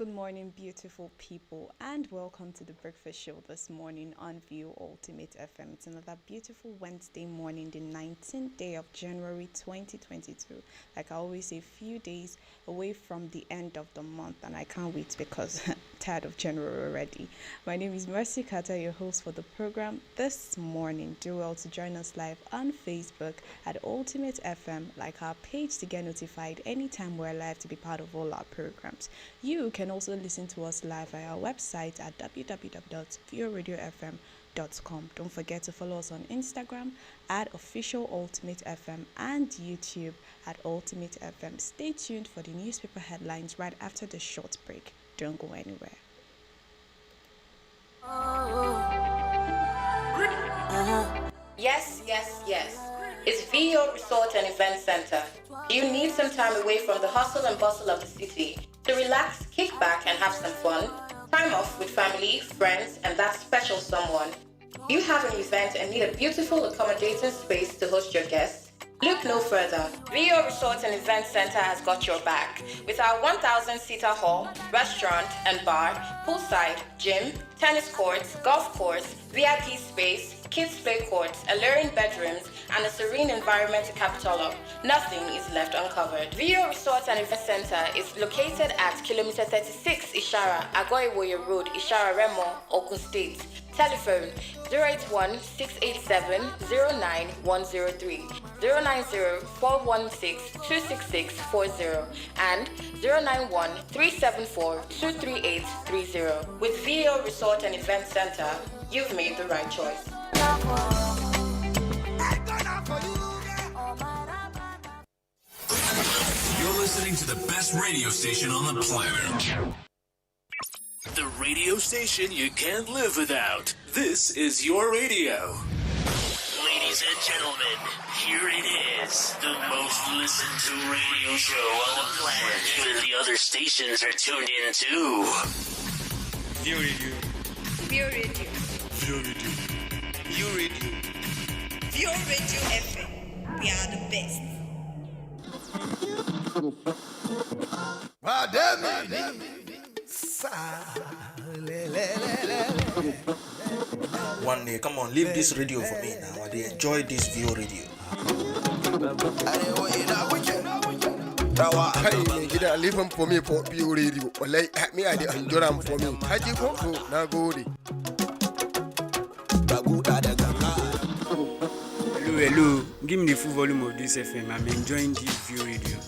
Good morning, beautiful people, and welcome to the breakfast show this morning on View Ultimate FM. It's another beautiful Wednesday morning, the 19th day of January 2022. Like I always say, a few days away from the end of the month, and I can't wait because I'm tired of January already. My name is Mercy Carter, your host for the program this morning. Do well to join us live on Facebook at Ultimate FM, like our page to get notified anytime we're live to be part of all our programs. You can also listen to us live via our website at www.vioradiofm.com. Don't forget to follow us on Instagram at official Ultimate FM and YouTube at Ultimate FM. Stay tuned for the newspaper headlines right after the short break. Don't go anywhere. Yes, yes, yes. It's VO Resort and Event Center. You need some time away from the hustle and bustle of the city to relax, kick back, and have some fun. Time off with family, friends, and that special someone. You have an event and need a beautiful, accommodating space to host your guests? Look no further. VO Resort and Event Center has got your back. With our 1,000-seater hall, restaurant and bar, poolside, gym, tennis courts, golf course, VIP space, kids play courts, alluring bedrooms, and a serene environment to cap it all up. Nothing is left uncovered. VO Resort and Event Center is located at kilometer 36 Ishara, Agoiwoye Road, Ishara Remo, Ogun State. Telephone 081-687-09103, 090-416-26640, and 091-374-23830. With VO Resort and Event Center, you've made the right choice. You're listening to the best radio station on the planet. The radio station you can't live without. This is your radio. Ladies and gentlemen, here it is. The most listened to radio show on the planet. Even the other stations are tuned in too. View Radio. View Radio. View Radio. View Radio. View Radio FM. We are the best. One day, come on, leave this radio for me now. I enjoy this View Radio. Hey, get a living for me for View Radio. Or like me, I did enjoy them for me. How do you go? Now go. Hello, give me the full volume of this FM. I'm enjoying this View Radio.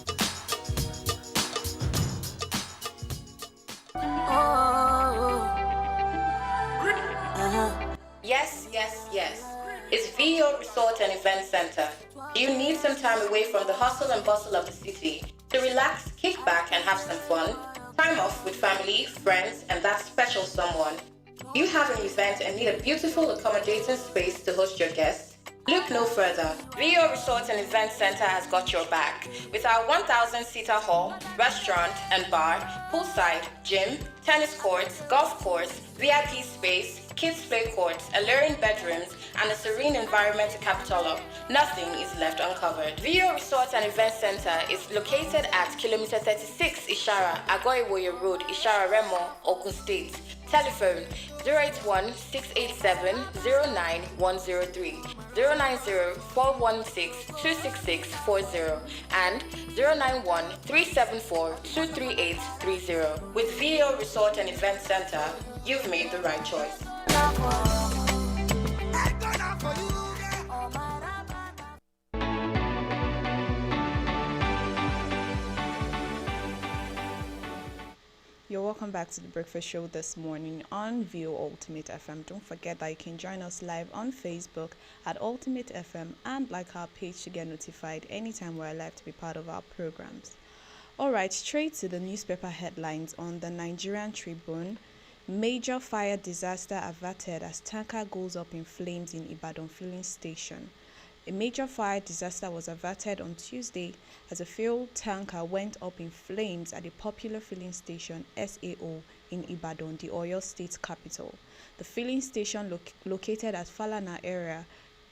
Yes, yes, yes. It's VO Resort and Event Center. You need some time away from the hustle and bustle of the city to relax, kick back, and have some fun. Time off with family, friends, and that special someone. You have an event and need a beautiful, accommodating space to host your guests? Look no further. VO Resort and Event Center has got your back. With our 1,000-seater hall, restaurant and bar, poolside, gym, tennis courts, golf course, VIP space, kids play courts, alluring bedrooms, and a serene environment to cap it all up. Nothing is left uncovered. VO Resort and Event Center is located at kilometer 36 Ishara, Agoiwoye Road, Ishara Remo, Ogun State. Telephone 081-687-09103, 090-416-26640, and 091-374-23830. With VO Resort and Event Center, you've made the right choice. You're welcome back to the breakfast show this morning on View Ultimate FM. Don't forget that you can join us live on Facebook at Ultimate FM and like our page to get notified anytime we're live to be part of our programs. Alright, straight to the newspaper headlines on the Nigerian Tribune. Major fire disaster averted as tanker goes up in flames in Ibadan filling station. A major fire disaster was averted on Tuesday as a fuel tanker went up in flames at the popular filling station SAO in Ibadan, the Oyo State capital. The filling station located at Falana area,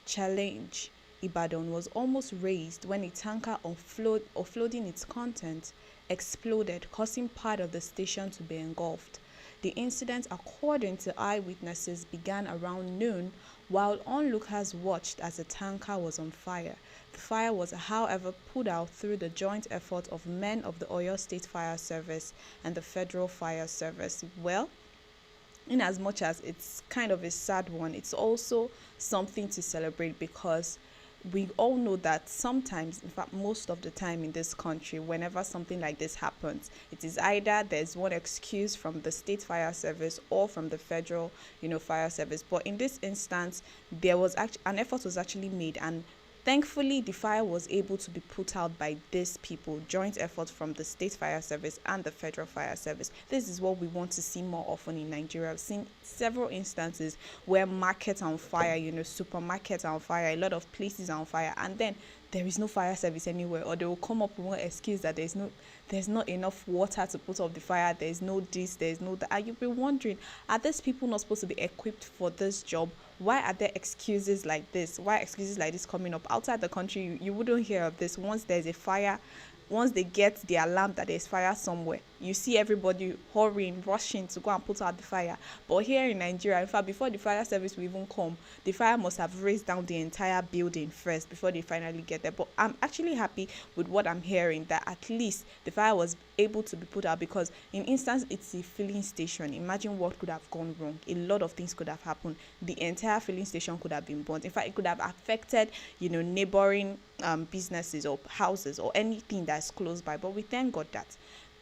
Challenge, Ibadan, was almost raised when a tanker offloading its content exploded, causing part of the station to be engulfed. The incident, according to eyewitnesses, began around noon while onlookers watched as the tanker was on fire. The fire was, however, put out through the joint effort of men of the Oyo State Fire Service and the Federal Fire Service. Well, in as much as it's kind of a sad one, it's also something to celebrate, because we all know that sometimes, in fact most of the time in this country, whenever something like this happens, it is either there's one excuse from the state fire service or from the federal fire service. But in this instance, there was an effort was actually made, and thankfully, the fire was able to be put out by these people, joint effort from the state fire service and the federal fire service. This is what we want to see more often in Nigeria. I've seen several instances where markets are on fire, supermarkets are on fire, a lot of places are on fire, and then there is no fire service anywhere, or they will come up with one excuse that there's not enough water to put off the fire, there's no this, there's no that. And you'll be wondering, are these people not supposed to be equipped for this job? Why are there excuses like this? Why are excuses like this coming up? Outside the country, you wouldn't hear of this. Once there's a fire, once they get the alarm that there's fire somewhere, you see everybody hurrying, rushing to go and put out the fire. But here in Nigeria, in fact, before the fire service will even come, the fire must have raised down the entire building first before they finally get there. But I'm actually happy with what I'm hearing, that at least the fire was able to be put out, because in instance, it's a filling station. Imagine what could have gone wrong. A lot of things could have happened. The entire filling station could have been burnt. In fact, it could have affected, neighboring businesses or houses or anything that's close by. But we thank God that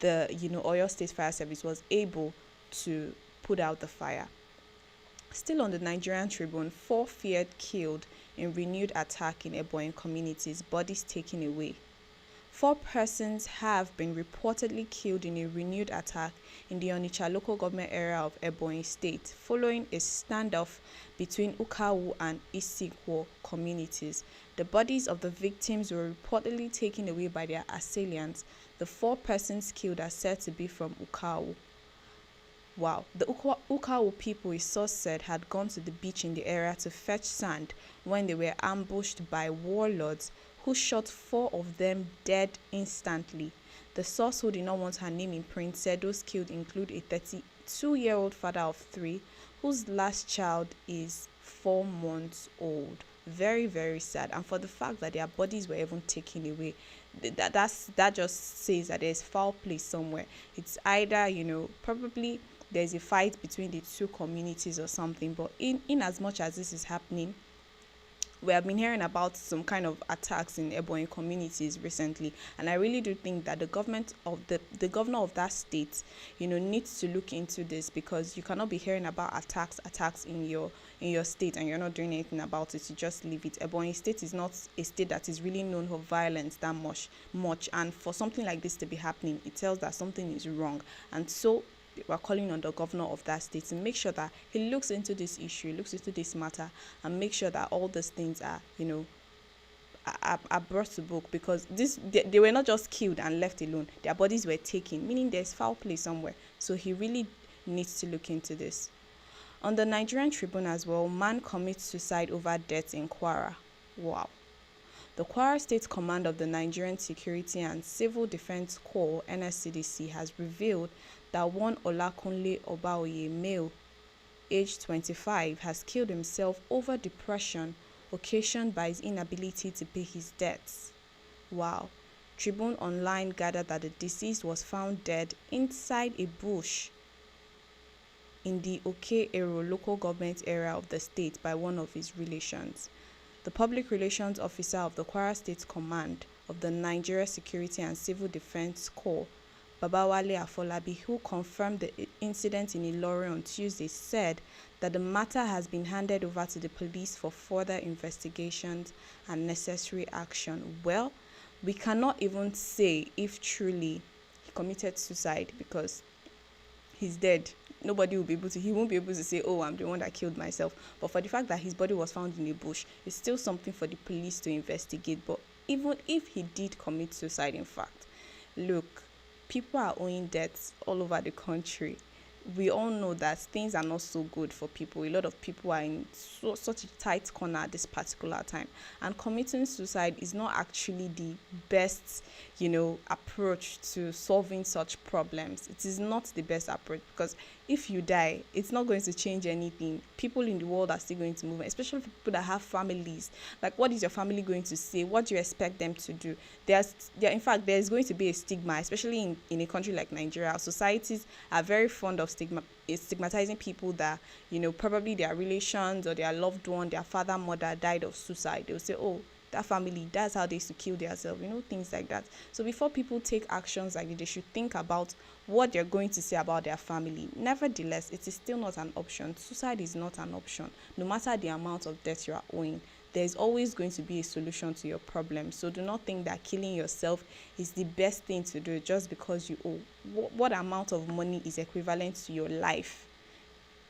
the Oyo State Fire Service was able to put out the fire. Still on the Nigerian Tribune, 4 feared killed in renewed attack in Ebonyi communities, bodies taken away. 4 persons have been reportedly killed in a renewed attack in the Onitsha local government area of Ebonyi State, following a standoff between Ukawu and Isikwo communities. The bodies of the victims were reportedly taken away by their assailants. The 4 persons killed are said to be from Ukawu. Wow. The Ukawu people, a source said, had gone to the beach in the area to fetch sand when they were ambushed by warlords who shot 4 of them dead instantly. The source, who did not want her name in print, said those killed include a 32-year-old father of 3, whose last child is 4 months old. Very, very sad. And for the fact that their bodies were even taken away, that just says that there's foul play somewhere. It's either, probably there's a fight between the 2 communities or something. But in as much as this is happening, we have been hearing about some kind of attacks in Ebonyi communities recently, and I really do think that the governor of that state, needs to look into this, because you cannot be hearing about attacks in your state and you're not doing anything about it. You just leave it. Ebonyi State is not a state that is really known for violence that much, and for something like this to be happening, it tells that something is wrong. And so we're calling on the governor of that state to make sure that he looks into this issue, looks into this matter, and make sure that all these things are, are brought to book, because they were not just killed and left alone. Their bodies were taken, meaning there's foul play somewhere. So he really needs to look into this. On the Nigerian Tribune as well, man commits suicide over death in Kwara. Wow. The Kwara State Command of the Nigerian Security and Civil Defense Corps, NSCDC, has revealed that one Olakunle Obaoye, male, aged 25, has killed himself over depression occasioned by his inability to pay his debts. Wow. Tribune Online gathered that the deceased was found dead inside a bush in the Oke-Ero local government area of the state by one of his relations. The public relations officer of the Kwara State Command of the Nigeria Security and Civil Defense Corps, Babawale Afolabi, who confirmed the incident in Ilori on Tuesday, said that the matter has been handed over to the police for further investigations and necessary action. Well, we cannot even say if truly he committed suicide, because he's dead. He won't be able to say, oh, I'm the one that killed myself. But for the fact that his body was found in a bush, it's still something for the police to investigate. But even if he did commit suicide, in fact, look, people are owing debts all over the country. we all know that things are not so good for people. A lot of people are in such a tight corner at this particular time, and committing suicide is not actually the best, approach to solving such problems. It is not the best approach, because if you die, it's not going to change anything. People in the world are still going to move, especially people that have families. Like, what is your family going to say? What do you expect them to do? In fact, there's going to be a stigma, especially in a country like Nigeria. Societies are very fond of stigmatizing people that, probably their relations or their loved one, their father, mother died of suicide. They'll say, oh, that family, that's how they used to kill themselves, things like that. So before people take actions like this, they should think about what they're going to say about their family. Nevertheless, it is still not an option. Suicide is not an option. No matter the amount of debt you are owing, there's always going to be a solution to your problem. So do not think that killing yourself is the best thing to do just because you owe. What amount of money is equivalent to your life?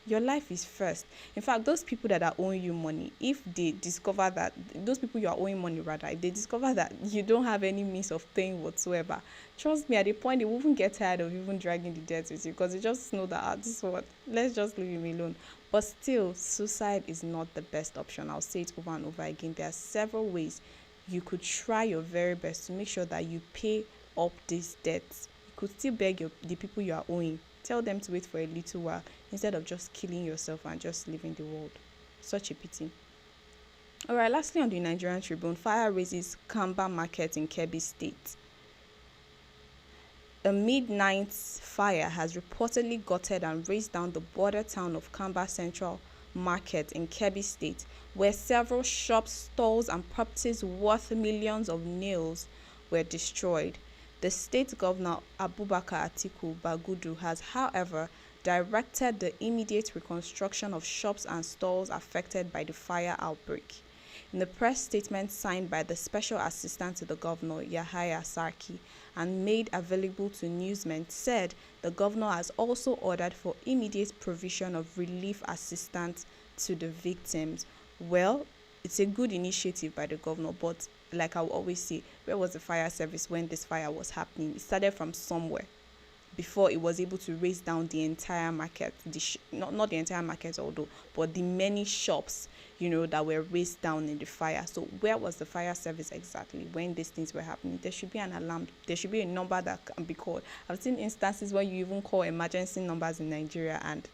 Your life is first. In fact, those people that are owing you money, if they discover that, those people you are owing money rather, if they discover that you don't have any means of paying whatsoever, trust me, at the point they won't get tired of even dragging the debt with you, because they just know that, this is what, let's just leave him alone. But still, suicide is not the best option. I'll say it over and over again. There are several ways you could try your very best to make sure that you pay up these debts. You could still beg the people you are owing. Tell them to wait for a little while instead of just killing yourself and just leaving the world. Such a pity. All right, lastly on the Nigerian Tribune, fire raises Kamba market in Kebbi State. A midnight fire has reportedly gutted and razed down the border town of Kamba Central Market in Kebbi State, where several shops, stalls, and properties worth millions of nails were destroyed. The state governor, Abubakar Atiku Bagudu, has, however, directed the immediate reconstruction of shops and stalls affected by the fire outbreak. In the press statement signed by the Special Assistant to the Governor, Yahaya Sarki, and made available to newsmen, said the governor has also ordered for immediate provision of relief assistance to the victims. Well, it's a good initiative by the governor, but like I will always say, where was the fire service when this fire was happening? It started from somewhere before it was able to raise down the entire market. Not the entire market, although, but the many shops, that were raised down in the fire. So where was the fire service exactly when these things were happening? There should be an alarm. There should be a number that can be called. I've seen instances where you even call emergency numbers in Nigeria and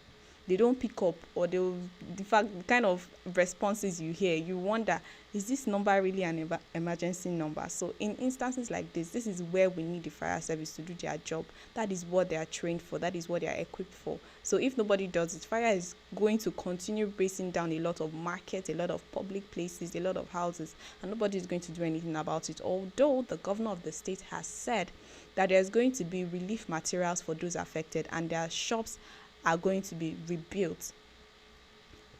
they don't pick up, or they'll, in fact, the kind of responses you hear, you wonder, is this number really an emergency number? So in instances like this is where we need the fire service to do their job. That is what they are trained for. That is what they are equipped for. So if nobody does it, fire is going to continue breaking down a lot of markets, a lot of public places, a lot of houses, and nobody is going to do anything about it. Although the governor of the state has said that there's going to be relief materials for those affected, and their shops are going to be rebuilt.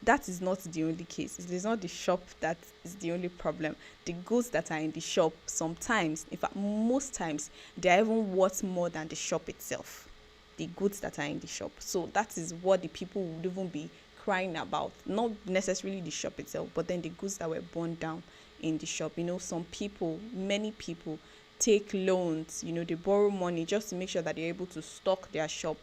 That is not the only case. It is not the shop that is the only problem. The goods that are in the shop, sometimes, in fact most times, they are even worth more than the shop itself. The goods that are in the shop. So that is what the people would even be crying about. Not necessarily the shop itself, but then the goods that were burned down in the shop. Many people take loans, they borrow money just to make sure that they're able to stock their shop.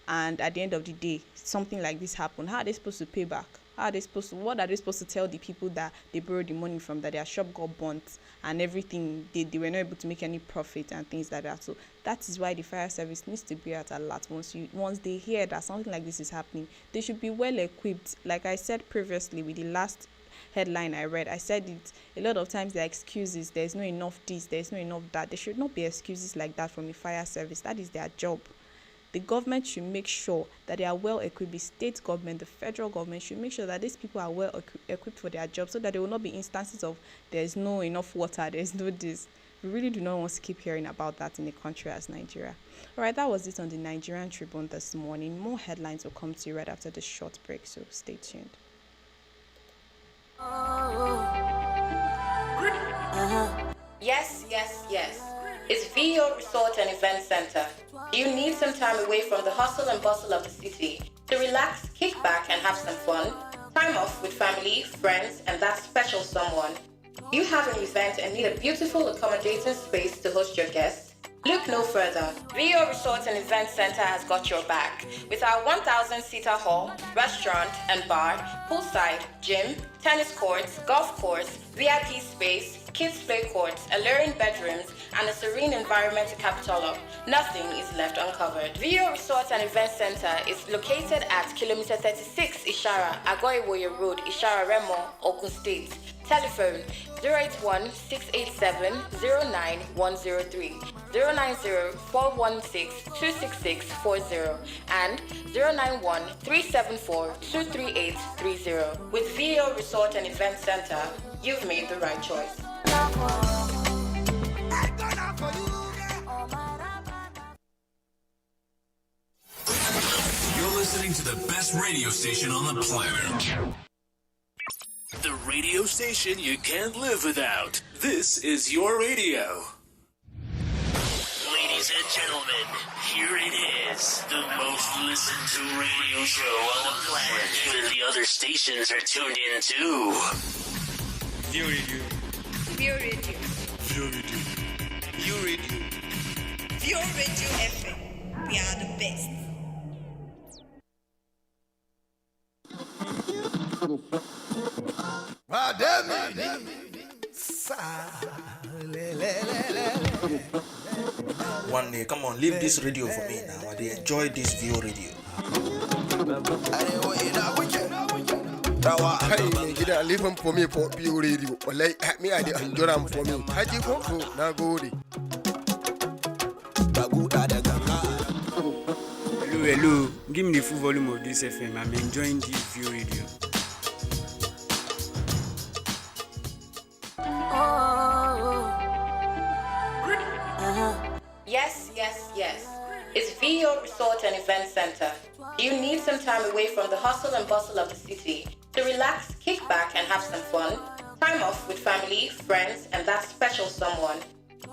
And at the end of the day, something like this happened. How are they supposed to pay back? What are they supposed to tell the people that they borrowed the money from, that their shop got burnt and everything, they were not able to make any profit and things like that? So that is why the fire service needs to be at alert. Once they hear that something like this is happening, they should be well equipped. Like I said previously with the last headline I read, I said it a lot of times, there are excuses. There's not enough this, there's not enough that. There should not be excuses like that from the fire service. That is their job. The government should make sure that they are well equipped. The state government, the federal government should make sure that these people are well equipped for their job, so that there will not be instances of there's no enough water, there's no this. We really do not want to keep hearing about that in a country as Nigeria. All right, that was it on the Nigerian Tribune this morning. More headlines will come to you right after this short break, so stay tuned. Yes. It's VO Resort and Event Center. Do you need some time away from the hustle and bustle of the city to relax, kick back, and have some fun? Time off with family, friends, and that special someone. Do you have an event and need a beautiful, accommodating space to host your guests? Look no further. Rio Resort and Event Center has got your back with our 1,000-seater hall, restaurant and bar, poolside, gym, tennis courts, golf course, VIP space, kids play courts, alluring bedrooms, and a serene environment to cap it all up. Nothing is left uncovered. Rio Resort and Event Center is located at kilometer 36 Ishara, Agoiwoye Road, Ishara Remo, Ogun State. Telephone 081-687-09103, 090-416-26640, and 091-374-23830. With VO Resort and Event Center, you've made the right choice. You're listening to the best radio station on the planet. The radio station you can't live without. This is your radio. Ladies and gentlemen, here it is. The most listened to radio show on the planet. Even the other stations are tuned in too. View Radio. View Radio. View Radio. View Radio FM. We are the best. One day, come on, leave this radio for me now. I enjoy this View Radio. Hey, gida leave him for me for View Radio. Like me, I enjoy them for me. Haji ko na gode. Hello. Give me the full volume of this FM. I'm enjoying this View Radio. Yes. It's VO Resort and Event Center. You need some time away from the hustle and bustle of the city to relax, kick back, and have some fun. Time off with family, friends, and that special someone.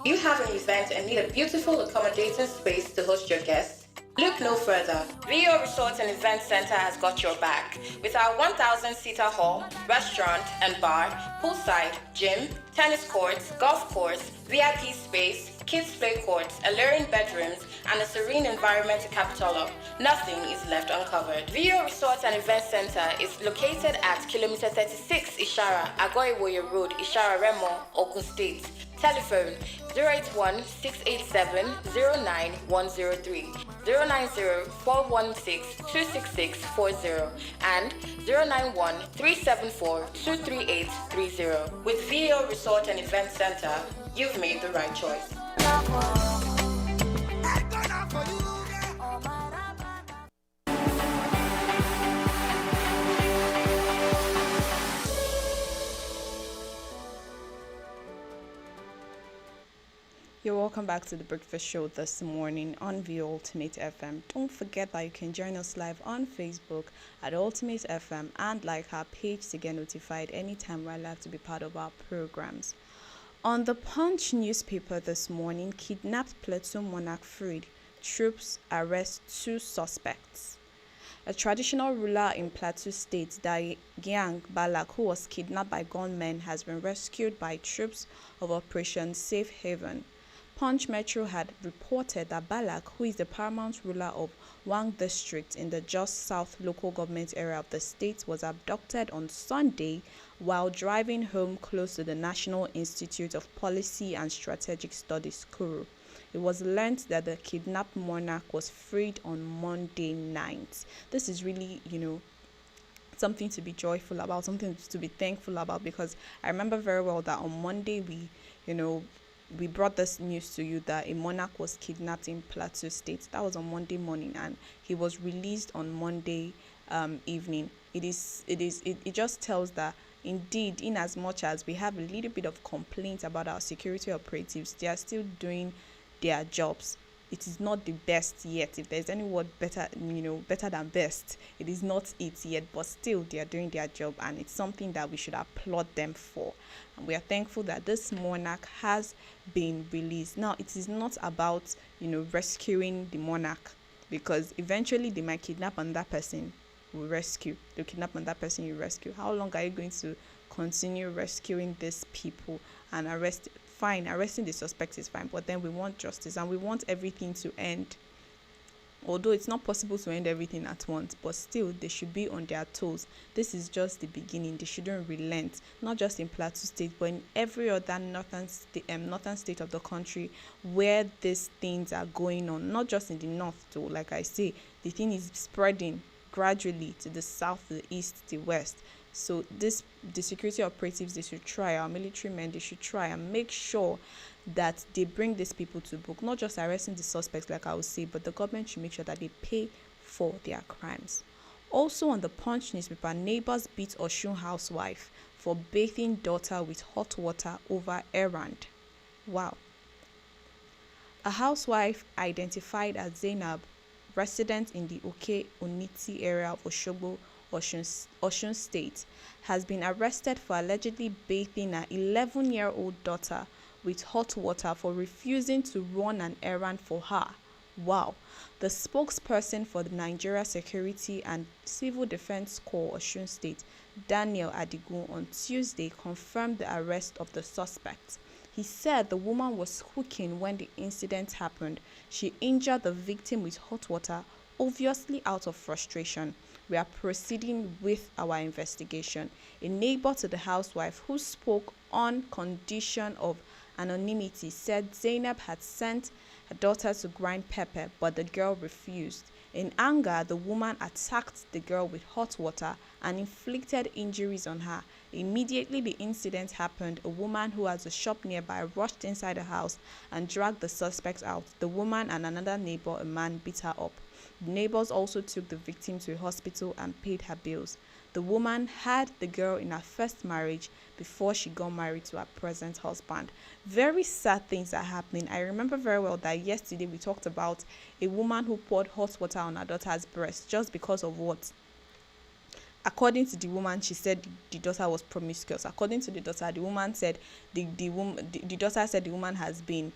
You have an event and need a beautiful, accommodating space to host your guests? Look no further. VO Resort and Event Center has got your back with our 1,000-seater hall, restaurant and bar, poolside, gym, tennis courts, golf course, VIP space, kids play courts, alluring bedrooms, and a serene environment to cap it all up. Nothing is left uncovered. VO Resort and Event Center is located at kilometer 36 Ishara, Agoiwoye Road, Ishara Remo, Ogun State. Telephone 081-687-09103, 090-416-26640, and 091-374-23830. With VO Resort and Event Center, you've made the right choice. You're welcome back to the Breakfast Show this morning on the Ultimate FM. Don't forget that you can join us live on Facebook at Ultimate FM and like our page to get notified anytime we're allowed to be part of our programs. On the Punch newspaper this morning, kidnapped Plateau monarch freed. Troops arrest 2 suspects. A traditional ruler in Plateau State, Gyang Balak, who was kidnapped by gunmen, has been rescued by troops of Operation Safe Haven. Punch Metro had reported that Balak, who is the paramount ruler of Wang district in the Just South local government area of the state, was abducted on Sunday while driving home close to the National Institute of Policy and Strategic Studies, Kuru. It was learned that the kidnapped monarch was freed on Monday night. This is really, something to be joyful about, something to be thankful about, because I remember very well that on Monday we brought this news to you that a monarch was kidnapped in Plateau State. That was on Monday morning, and he was released on Monday evening. It just tells that indeed, in as much as we have a little bit of complaints about our security operatives, they are still doing their jobs. It is not the best yet. If there's any word better than best, it is not it yet, but still they are doing their job, and it's something that we should applaud them for. And we are thankful that this monarch has been released. Now, it is not about rescuing the monarch, because eventually they might kidnap another person will rescue. They'll kidnap another person you rescue. How long are you going to continue rescuing these people and arrest fine, arresting the suspect is fine, but then we want justice and we want everything to end. Although it's not possible to end everything at once, but still they should be on their toes. This is just the beginning. They shouldn't relent, not just in Plateau State, but in every other northern state of the country where these things are going on. Not just in the north too. Like I say, the thing is spreading gradually to the south, the east, the west. So the security operatives, they should try, our military men, they should try and make sure that they bring these people to book, not just arresting the suspects like I would say, but the government should make sure that they pay for their crimes. Also on the Punch newspaper, neighbors beat Osun housewife for bathing daughter with hot water over errand. Wow. A housewife identified as Zainab, resident in the Oke-Oniti area of Osogbo, Osun State, has been arrested for allegedly bathing her 11-year-old daughter with hot water for refusing to run an errand for her. Wow. The spokesperson for the Nigeria Security and Civil Defense Corps Osun State, Daniel Adigun, on Tuesday confirmed the arrest of the suspect. He said the woman was hooking when the incident happened. She injured the victim with hot water, obviously out of frustration. We are proceeding with our investigation. A neighbor to the housewife, who spoke on condition of anonymity, said Zainab had sent her daughter to grind pepper, but the girl refused. In anger, the woman attacked the girl with hot water and inflicted injuries on her. Immediately the incident happened, a woman who has a shop nearby rushed inside the house and dragged the suspect out. The woman and another neighbor, a man, beat her up. The neighbors also took the victim to a hospital and paid her bills. The woman had the girl in her first marriage before she got married to her present husband. Very sad things are happening. I remember very well that yesterday we talked about a woman who poured hot water on her daughter's breast just because of what? According to the woman, she said the daughter was promiscuous. According to the daughter, the woman said the daughter said the woman has been,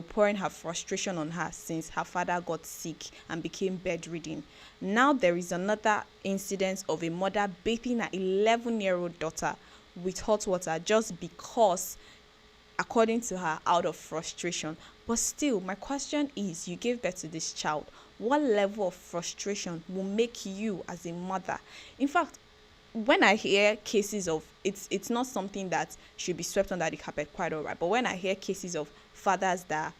pouring her frustration on her since her father got sick and became bedridden. Now there is another incident of a mother bathing her 11-year-old daughter with hot water just because, according to her, out of frustration. But still, my question is, you gave birth to this child. What level of frustration will make you as a mother? In fact, when I hear cases of, it's not something that should be swept under the carpet, quite all right, but when I hear cases of fathers that,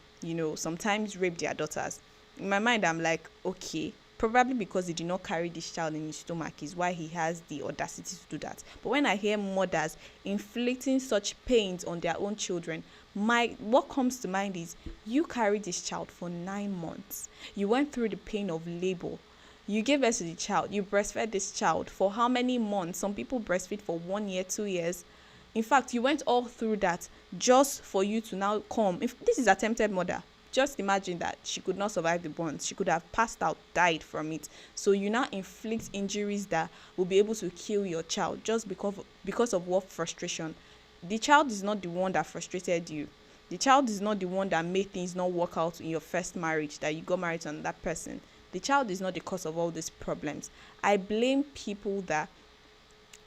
sometimes rape their daughters, in my mind, I'm like, okay, probably because he did not carry this child in his stomach is why he has the audacity to do that. But when I hear mothers inflicting such pains on their own children, what comes to mind is, you carried this child for 9 months. You went through the pain of labor. You gave birth to the child. You breastfed this child for how many months? Some people breastfeed for 1 year, 2 years. In fact, you went all through that just for you to now come. If this is attempted murder, just imagine that she could not survive the burns. She could have passed out, died from it. So you now inflict injuries that will be able to kill your child just because of what frustration. The child is not the one that frustrated you. The child is not the one that made things not work out in your first marriage, that you got married to another person. The child is not the cause of all these problems. I blame people that...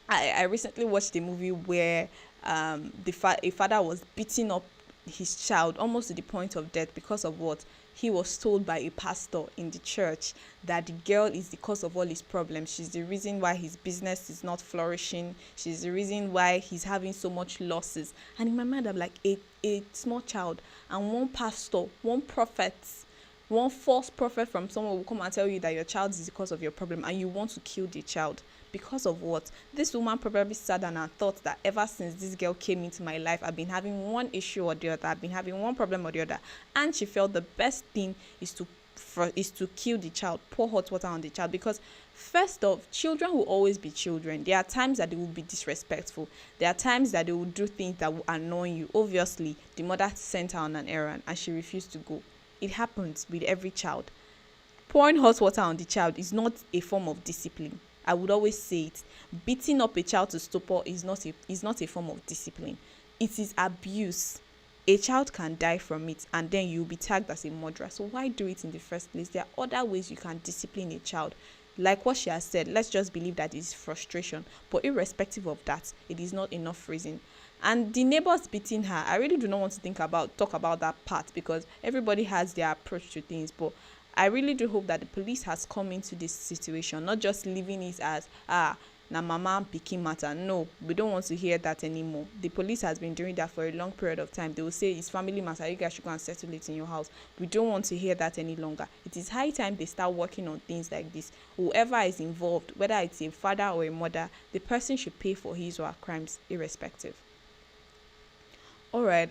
I recently watched a movie where a father was beating up his child almost to the point of death because of what? He was told by a pastor in the church that the girl is the cause of all his problems. She's the reason why his business is not flourishing. She's the reason why he's having so much losses. And in my mind, I'm like, a small child and one pastor, one prophet, one false prophet from someone will come and tell you that your child is the cause of your problem and you want to kill the child. Because of what? This woman probably sat down and thought that ever since this girl came into my life, I've been having one issue or the other. I've been having one problem or the other. And she felt the best thing is to kill the child, pour hot water on the child. Because first off, children will always be children. There are times that they will be disrespectful. There are times that they will do things that will annoy you. Obviously, the mother sent her on an errand and she refused to go. It happens with every child. Pouring hot water on the child is not a form of discipline. I would always say it. Beating up a child to stupor is not a form of discipline. It is abuse. A child can die from it and then you'll be tagged as a murderer. So why do it in the first place? There are other ways you can discipline a child. Like what she has said, let's just believe that it's frustration. But irrespective of that, it is not enough reason. And the neighbors beating her, I really do not want to talk about that part, because everybody has their approach to things. But I really do hope that the police has come into this situation, not just leaving it as na mama and pikin matter. No, we don't want to hear that anymore. The police has been doing that for a long period of time. They will say it's family matter, you guys should go and settle it in your house. We don't want to hear that any longer. It is high time they start working on things like this. Whoever is involved, whether it's a father or a mother, the person should pay for his or her crimes irrespective. All right.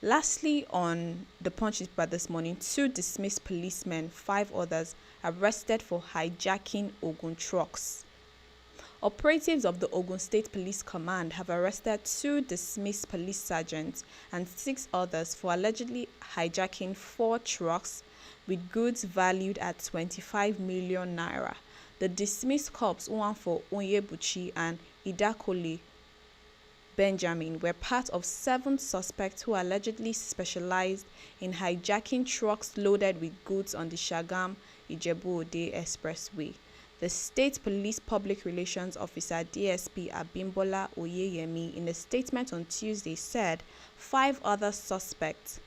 Lastly, on the Punch newspaper this morning, 2 dismissed policemen, 5 others arrested for hijacking Ogun trucks. Operatives of the Ogun State Police Command have arrested 2 dismissed police sergeants and 6 others for allegedly hijacking 4 trucks with goods valued at 25 million naira. The dismissed cops, one for Onyebuchi and Idakole Benjamin, were part of 7 suspects who allegedly specialized in hijacking trucks loaded with goods on the Shagam Ijebu-Ode Expressway. The State Police Public Relations Officer DSP Abimbola Oyeyemi, in a statement on Tuesday, said 5 other suspects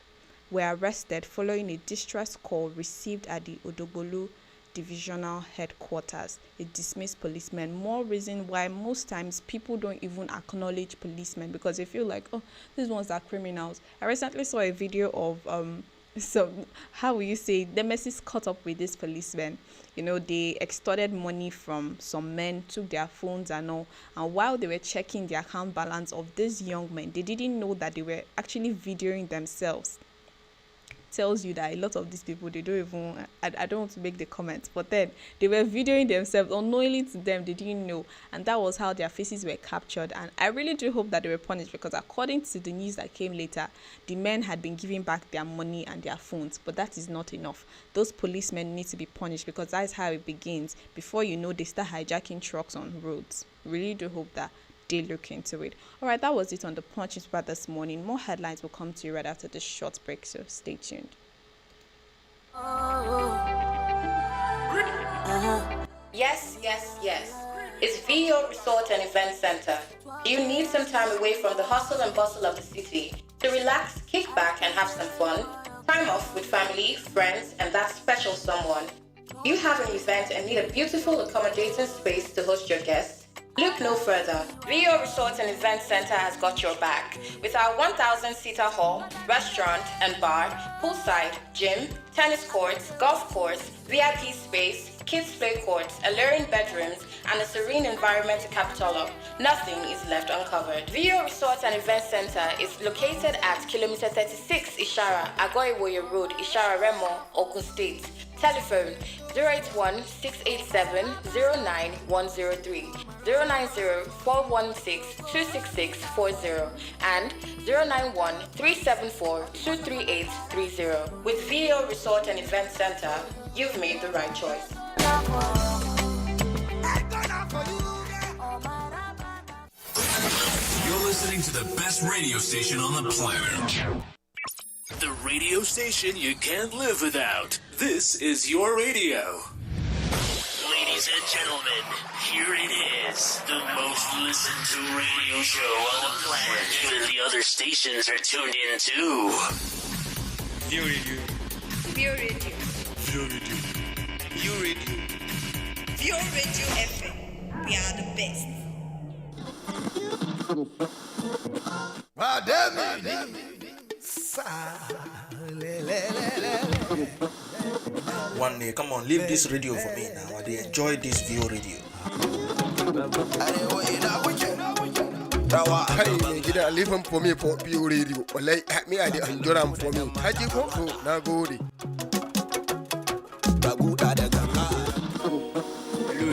were arrested following a distress call received at the Odogbolu Divisional Headquarters. A dismissed policeman. More reason why most times people don't even acknowledge policemen, because they feel like, oh, these ones are criminals. I recently saw a video of how will you say, Nemesis caught up with this policeman. You know, they extorted money from some men, took their phones and all, and while they were checking the account balance of these young men, they didn't know that they were actually videoing themselves. Tells you that a lot of these people, they don't even, I don't want to make the comments, but then they were videoing themselves unknowingly to them. They didn't know, and that was how their faces were captured. And I really do hope that they were punished, because according to the news that came later, the men had been giving back their money and their phones. But that is not enough. Those policemen need to be punished, because that is how it begins. Before you know, they start hijacking trucks on roads. Really do hope that they look into it. All right, that was it on the Punch newspaper this morning. More headlines will come to you right after this short break, so stay tuned. Yes. It's VO Resort and Event Center. Do you need some time away from the hustle and bustle of the city to relax, kick back, and have some fun? Time off with family, friends, and that special someone. You have an event and need a beautiful, accommodating space to host your guests? Look no further. VO Resort and Event Center has got your back. With our 1,000-seater hall, restaurant and bar, poolside, gym, tennis courts, golf course, VIP space, kids play courts, alluring bedrooms, and a serene environment to cap it all up, nothing is left uncovered. VO Resort and Event Center is located at kilometer 36 Ishara, Agoiwoye Road, Ishara Remo, Ogun State. Telephone 081-687-09103, 090-416-26640, and 091-374-23830. With VO Resort and Event Center, you've made the right choice. You're listening to the best radio station on the planet. The radio station you can't live without. This is your radio. Ladies and gentlemen, here it is. The most listened to radio show on the planet. Even the other stations are tuned in too. View Radio. View Radio FM. We are the best. One day, come on, leave this radio for me now. I enjoy this VO radio. Hey, gida leave him for me for VO radio. Like me, I enjoy them for me. Haji go na gode.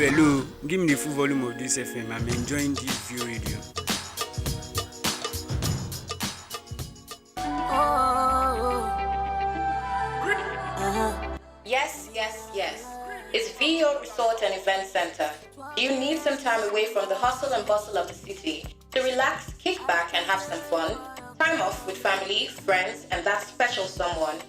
Hello. Give me the full volume of this FM. I'm enjoying this VO radio. Yes. It's VO Resort and Event Center. Do you need some time away from the hustle and bustle of the city to relax, kick back, and have some fun? Time off with family, friends, and that special someone.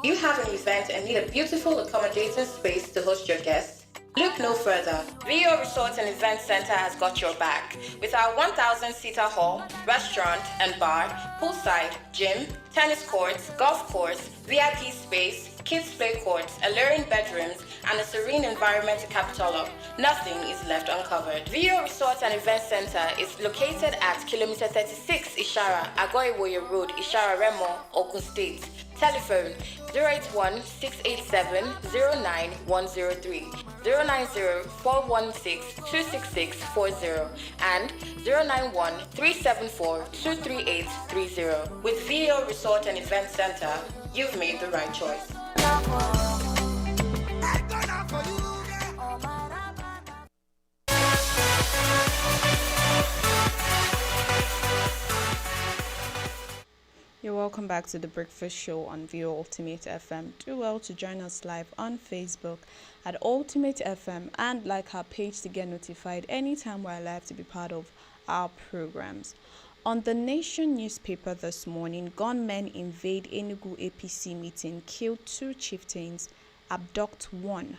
You have an event and need a beautiful, accommodating space to host your guests? Look no further. VO Resort and Event Center has got your back. With our 1,000-seater hall, restaurant and bar, poolside, gym, tennis courts, golf course, VIP space, kids play courts, alluring bedrooms, and a serene environment to cap it all up, nothing is left uncovered. VO Resort and Event Center is located at kilometer 36 Ishara, Agoiwoye Road, Ishara Remo, Ogun State. Telephone 081-687-09103, 090-416-26640, and 091-374-23830. With VO Resort and Event Center, you've made the right choice. You're welcome back to the Breakfast Show on VO Ultimate FM. Do well to join us live on Facebook at Ultimate FM and like our page to get notified anytime we're live to be part of our programs. On the Nation newspaper this morning, gunmen invade Enugu APC meeting, kill 2 chieftains, abduct 1.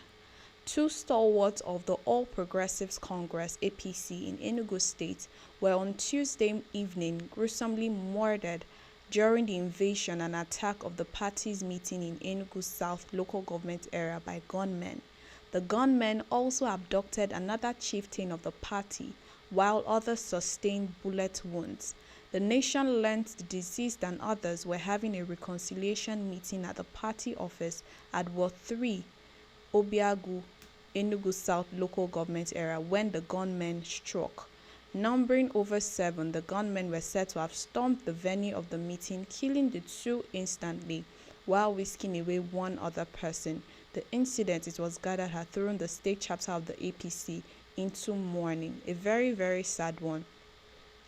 2 stalwarts of the All Progressives Congress APC in Enugu State were on Tuesday evening gruesomely murdered during the invasion and attack of the party's meeting in Enugu South local government area by gunmen. The gunmen also abducted another chieftain of the party, while others sustained bullet wounds. The Nation learned the deceased and others were having a reconciliation meeting at the party office at Ward 3, Obiagu, Enugu South local government area when the gunmen struck. Numbering over 7, the gunmen were said to have stormed the venue of the meeting, killing the 2 instantly, while whisking away 1 other person. The incident, it was gathered, had thrown the state chapter of the APC into mourning. A very, very sad one.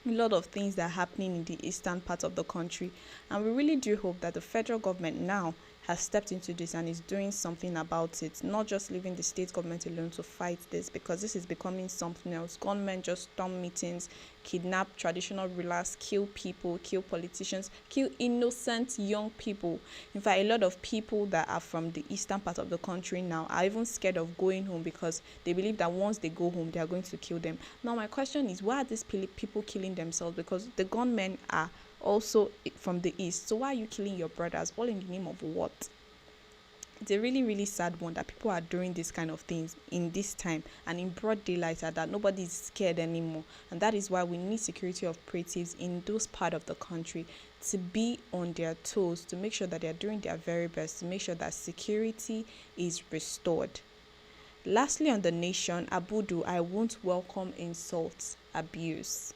A lot of things that are happening in the eastern part of the country, and we really do hope that the federal government now has stepped into this and is doing something about it, not just leaving the state government alone to fight this, because this is becoming something else. Gunmen just storm meetings, kidnap traditional rulers, kill people, kill politicians, kill innocent young people. In fact, a lot of people that are from the eastern part of the country now are even scared of going home because they believe that once they go home, they are going to kill them. Now, my question is, why are these people killing themselves? Because the gunmen are also from the east. So why are you killing your brothers? All in the name of what? It's a really, really sad one that people are doing this kind of things in this time and in broad daylight, that nobody is scared anymore. And that is why we need security operatives in those part of the country to be on their toes, to make sure that they are doing their very best, to make sure that security is restored. Lastly, on the Nation, Abudu, I won't welcome insults, abuse.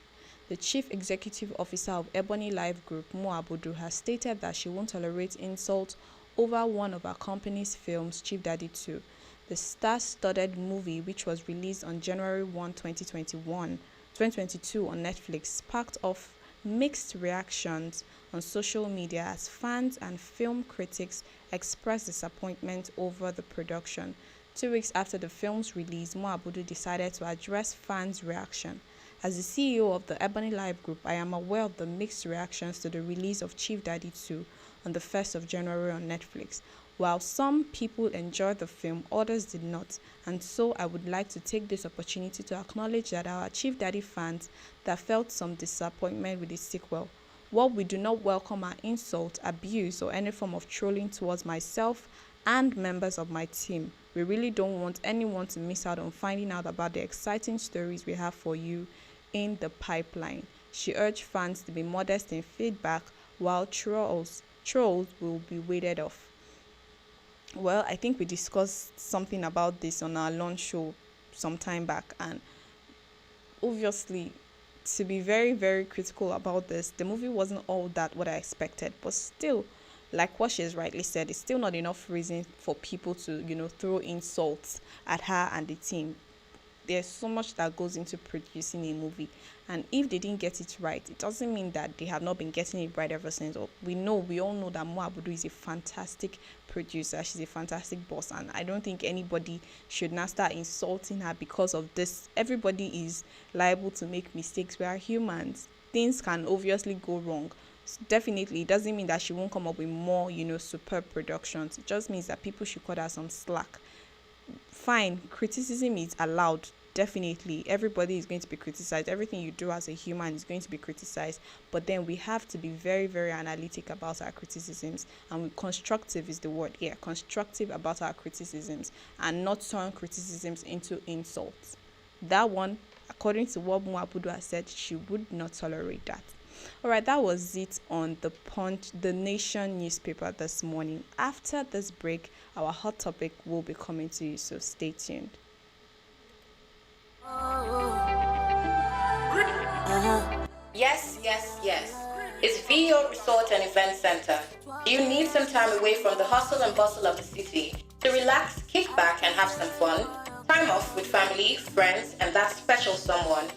The Chief Executive Officer of Ebony Life Group, Mo Abudu, has stated that she won't tolerate insults over one of our company's films, Chief Daddy 2. The star-studded movie, which was released on January 1, 2022 on Netflix, sparked off mixed reactions on social media as fans and film critics expressed disappointment over the production. 2 weeks after the film's release, Mo Abudu decided to address fans' reaction. As the CEO of the Ebony Life Group, I am aware of the mixed reactions to the release of Chief Daddy 2 on the 1st of January on Netflix. While some people enjoyed the film, others did not, and so I would like to take this opportunity to acknowledge that our Chief Daddy fans that felt some disappointment with the sequel. While we do not welcome our insult, abuse, or any form of trolling towards myself and members of my team, we really don't want anyone to miss out on finding out about the exciting stories we have for you in the pipeline. She urged fans to be modest in feedback, while trolls will be warded off. Well, I think we discussed something about this on our launch show some time back, and obviously, to be very, very critical about this, the movie wasn't all that what I expected, but still, like what she has rightly said, it's still not enough reason for people to, throw insults at her and the team. There's so much that goes into producing a movie, and if they didn't get it right, it doesn't mean that they have not been getting it right ever since. We all know that Mo Abudu is a fantastic producer. She's a fantastic boss, and I don't think anybody should now start insulting her because of this. Everybody is liable to make mistakes. We are humans. Things can obviously go wrong. So definitely, it doesn't mean that she won't come up with more, superb productions. It just means that people should cut her some slack. fine, criticism is allowed. Definitely, everybody is going to be criticized. Everything you do as a human is going to be criticized. But then we have to be very, very analytic about our criticisms. And constructive is the word here. Constructive about our criticisms and not turn criticisms into insults. That one, according to what Muabudu has said, she would not tolerate that. All right, that was it on the Punch, the Nation newspaper this morning. After this break, our hot topic will be coming to you, so stay tuned. Yes, yes, yes. It's VO Resort and Event Center. Do you need some time away from the hustle and bustle of the city to relax, kick back, and have some fun? Time off with family, friends, and that special someone.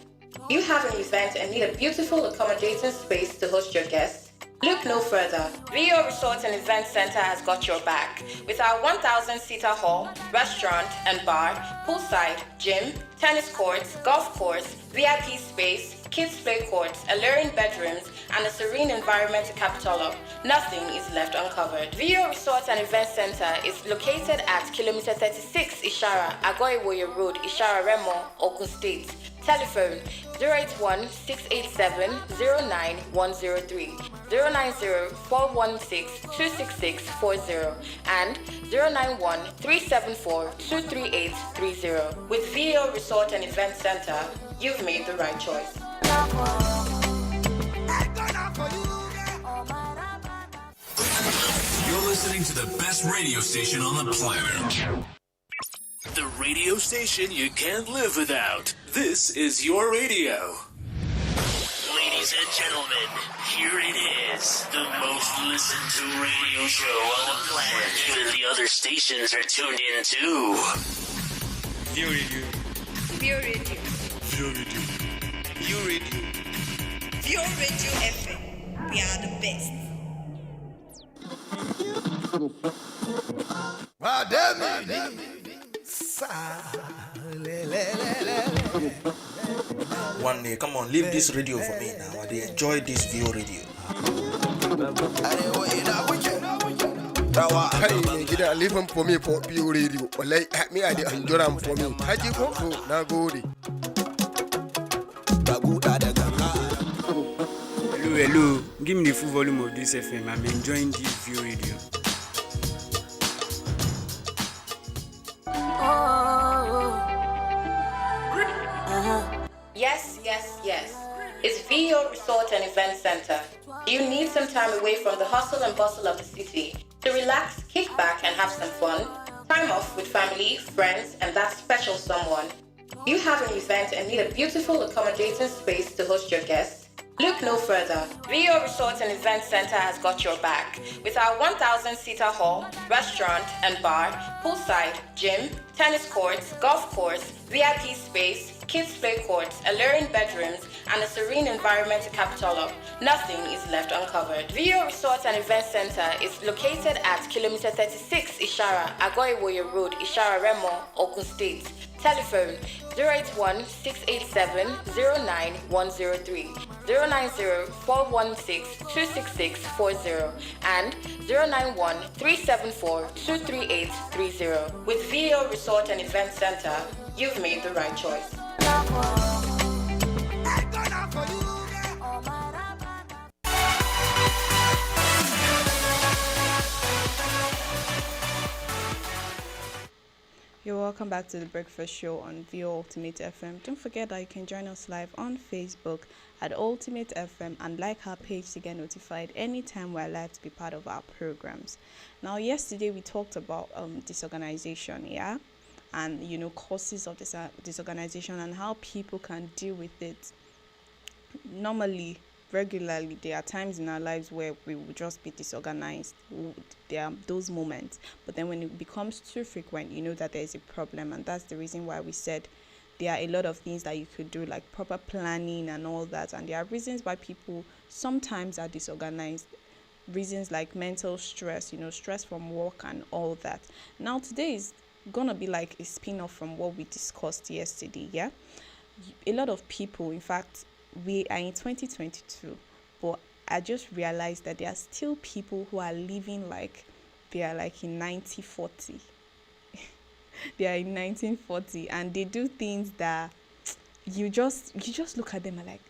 You have an event and need a beautiful, accommodating space to host your guests? Look no further. VO Resort and Event Center has got your back. With our 1,000-seater hall, restaurant and bar, poolside, gym, tennis courts, golf course, VIP space, kids play courts, alluring bedrooms, and a serene environment to cap it all up, nothing is left uncovered. VO Resort and Event Center is located at kilometer 36 Ishara, Agoiwoye Road, Ishara Remo, Ogun State. Telephone 081-687-09103, 090-416-26640, and 091-374-23830. With VO Resort and Event Center, you've made the right choice. You're listening to the best radio station on the planet. The radio station you can't live without. This is your radio. Ladies and gentlemen, here it is. The most listened to radio show on the planet. Even the other stations are tuned in too. View Radio. View Radio. View Radio. View Radio. View Radio FM. We are the best. One day, come on, leave this radio for me now. I enjoy this View Radio. Hey, gida leave him for me for View Radio. Like me, I enjoy them for me. Haji ko na gode. Hello. Give me the full volume of this FM. I'm enjoying this View Radio. Yes, yes, yes. It's VO Resort and Event Center. Do you need some time away from the hustle and bustle of the city to relax, kick back, and have some fun? Time off with family, friends, and that special someone. You have an event and need a beautiful, accommodating space to host your guests? Look no further. VO Resort and Event Center has got your back. With our 1,000-seater hall, restaurant and bar, poolside, gym, tennis courts, golf course, VIP space, kids play courts, alluring bedrooms, and a serene environment to cap it all up, nothing is left uncovered. VO Resort and Event Center is located at kilometer 36 Ishara, Agoiwoye Road, Ishara Remo, Ogun State. Telephone 081-687-09103, 090-416-26640, and 091-374-23830. With VO Resort and Event Center, you've made the right choice. You're welcome back to the Breakfast Show on VO Ultimate FM. Don't forget that you can join us live on Facebook at Ultimate FM and like our page to get notified anytime we're live to be part of our programs. Now, yesterday we talked about disorganization, yeah, and causes of disorganization and how people can deal with it. Normally, regularly, there are times in our lives where we will just be disorganized. There are those moments, but then when it becomes too frequent, you know that there is a problem, and that's the reason why we said there are a lot of things that you could do, like proper planning and all that. And there are reasons why people sometimes are disorganized. Reasons like mental stress, stress from work and all that. Now, today is gonna be like a spin-off from what we discussed yesterday. Yeah, a lot of people, in fact, we are in 2022, but I just realized that there are still people who are living like they are like in 1940. they are in 1940 and they do things that you just look at them and like,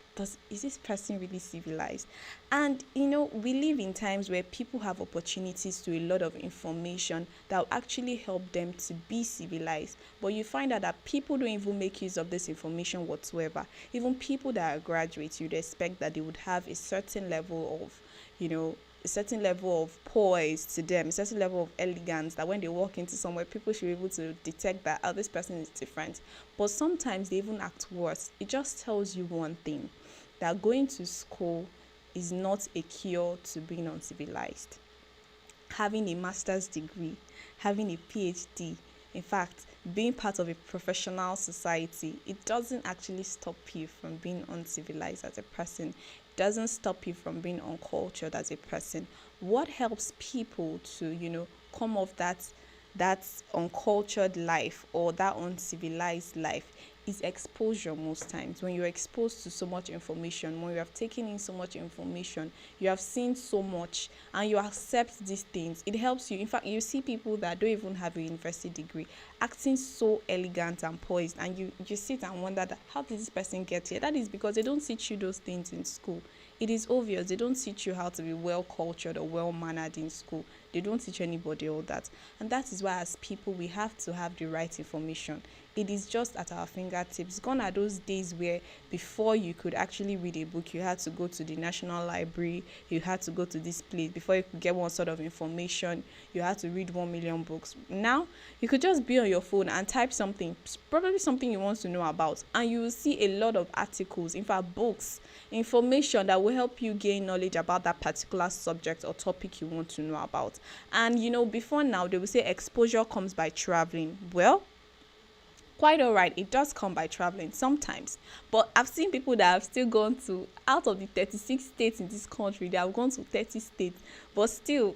is this person really civilized? And we live in times where people have opportunities to a lot of information that will actually help them to be civilized, but you find out that people don't even make use of this information whatsoever. Even people that are graduates, you'd expect that they would have a certain level of a certain level of poise to them, a certain level of elegance, that when they walk into somewhere, people should be able to detect that, this person is different. But sometimes they even act worse. It just tells you one thing, that going to school is not a cure to being uncivilized. Having a master's degree, having a PhD, in fact, being part of a professional society, it doesn't actually stop you from being uncivilized as a person. Doesn't stop you from being uncultured as a person. What helps people to come off that uncultured life or that uncivilized life is exposure. Most times when you're exposed to so much information, when you have taken in so much information, you have seen so much, and you accept these things, it helps you. In fact, you see people that don't even have a university degree acting so elegant and poised, and you sit and wonder that, how did this person get here? That is because they don't teach you those things in school. It is obvious they don't teach you how to be well cultured or well mannered in school. They don't teach anybody all that. And that is why as people we have to have the right information. It is just at our fingertips. Gone are those days where before you could actually read a book, you had to go to the National Library, you had to go to this place. Before you could get one sort of information, you had to read 1 million books. Now, you could just be on your phone and type something, probably something you want to know about, and you will see a lot of articles, in fact books, information that will help you gain knowledge about that particular subject or topic you want to know about. And before now, they will say exposure comes by traveling. Well, quite all right, it does come by traveling sometimes, but I've seen people that have still gone to, out of the 36 states in this country, they have gone to 30 states, but still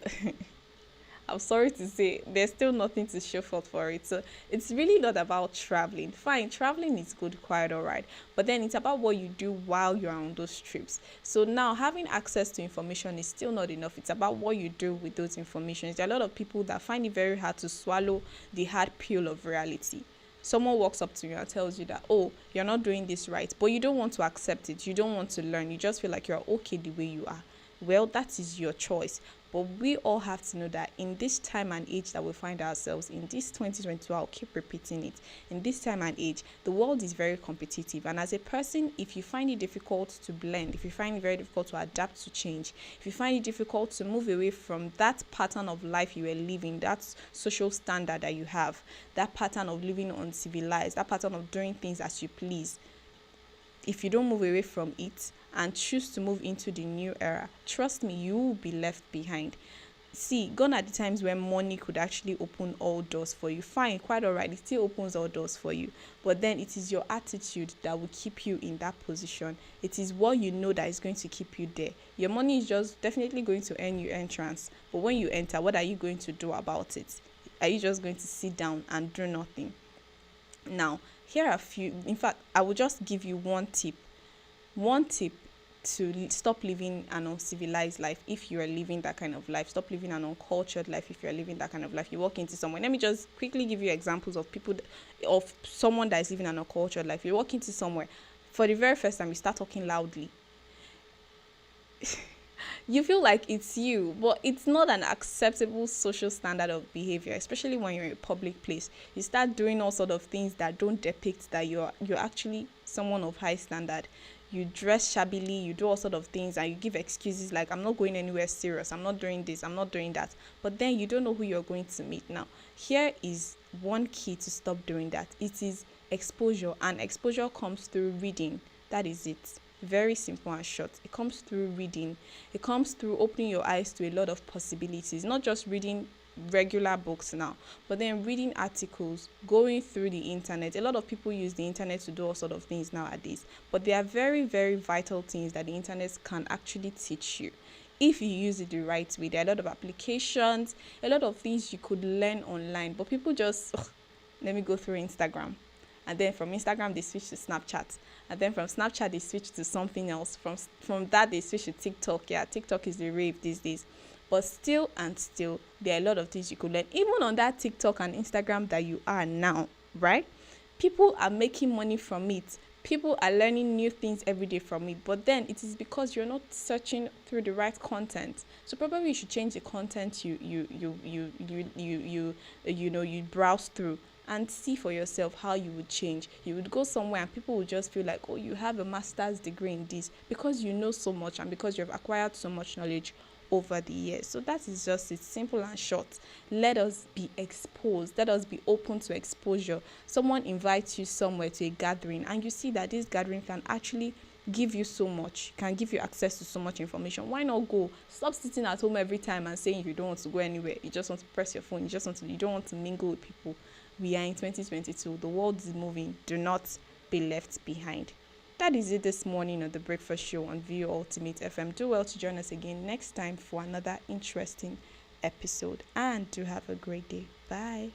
I'm sorry to say, there's still nothing to show for it. So it's really not about traveling. Fine, traveling is good, quite all right, but then it's about what you do while you're on those trips. So now having access to information is still not enough. It's about what you do with those information. There are a lot of people that find it very hard to swallow the hard pill of reality. Someone walks up to you and tells you that, oh, you're not doing this right, but you don't want to accept it. You don't want to learn. You just feel like you're okay the way you are. Well, that is your choice. But we all have to know that in this time and age that we find ourselves in, this 2022, I'll keep repeating it, in this time and age, the world is very competitive. And as a person, if you find it difficult to blend, if you find it very difficult to adapt to change, if you find it difficult to move away from that pattern of life you are living, that social standard that you have, that pattern of living uncivilized, that pattern of doing things as you please, if you don't move away from it and choose to move into the new era, trust me, you will be left behind. See, gone are the times when money could actually open all doors for you. Fine, quite all right, it still opens all doors for you, but then it is your attitude that will keep you in that position. It is what you know that is going to keep you there. Your money is just definitely going to earn you entrance, but when you enter, what are you going to do about it? Are you just going to sit down and do nothing? Now, here are a few. In fact, I will just give you one tip to stop living an uncivilized life. If you are living that kind of life, stop living an uncultured life. If you are living that kind of life, you walk into somewhere. Let me just quickly give you examples of people, of someone that is living an uncultured life. You walk into somewhere, for the very first time, you start talking loudly. You feel like it's you, but it's not an acceptable social standard of behavior, especially when you're in a public place. You start doing all sort of things that don't depict that you're actually someone of high standard. You dress shabbily, you do all sort of things, and you give excuses like, I'm not going anywhere serious, I'm not doing this, I'm not doing that. But then you don't know who you're going to meet. Now, here is one key to stop doing that. It is exposure, and exposure comes through reading. That is it. Very simple and short. It comes through reading. It comes through opening your eyes to a lot of possibilities, not just reading regular books now, but then reading articles, going through the internet. A lot of people use the internet to do all sort of things nowadays, but there are very, very vital things that the internet can actually teach you if you use it the right way. There are a lot of applications, a lot of things you could learn online, but people just let me go through Instagram, and then from Instagram they switch to Snapchat, and then from Snapchat they switch to something else. From that they switch to TikTok. Yeah, TikTok is the rave these days. But still, there are a lot of things you could learn. Even on that TikTok and Instagram that you are now, right? People are making money from it. People are learning new things every day from it. But then it is because you're not searching through the right content. So probably you should change the content you browse through, and see for yourself how you would change. You would go somewhere and people would just feel like, oh, you have a master's degree in this, because you know so much and because you've acquired so much knowledge over the years. So that is just it, simple and short. Let us be exposed. Let us be open to exposure. Someone invites you somewhere to a gathering and you see that this gathering can actually give you so much, can give you access to so much information. Why not go? Stop sitting at home every time and saying you don't want to go anywhere. You just want to press your phone. You don't want to mingle with people. We are in 2022. The world is moving. Do not be left behind. That is it this morning on The Breakfast Show on VO Ultimate FM. Do well to join us again next time for another interesting episode. And do have a great day. Bye.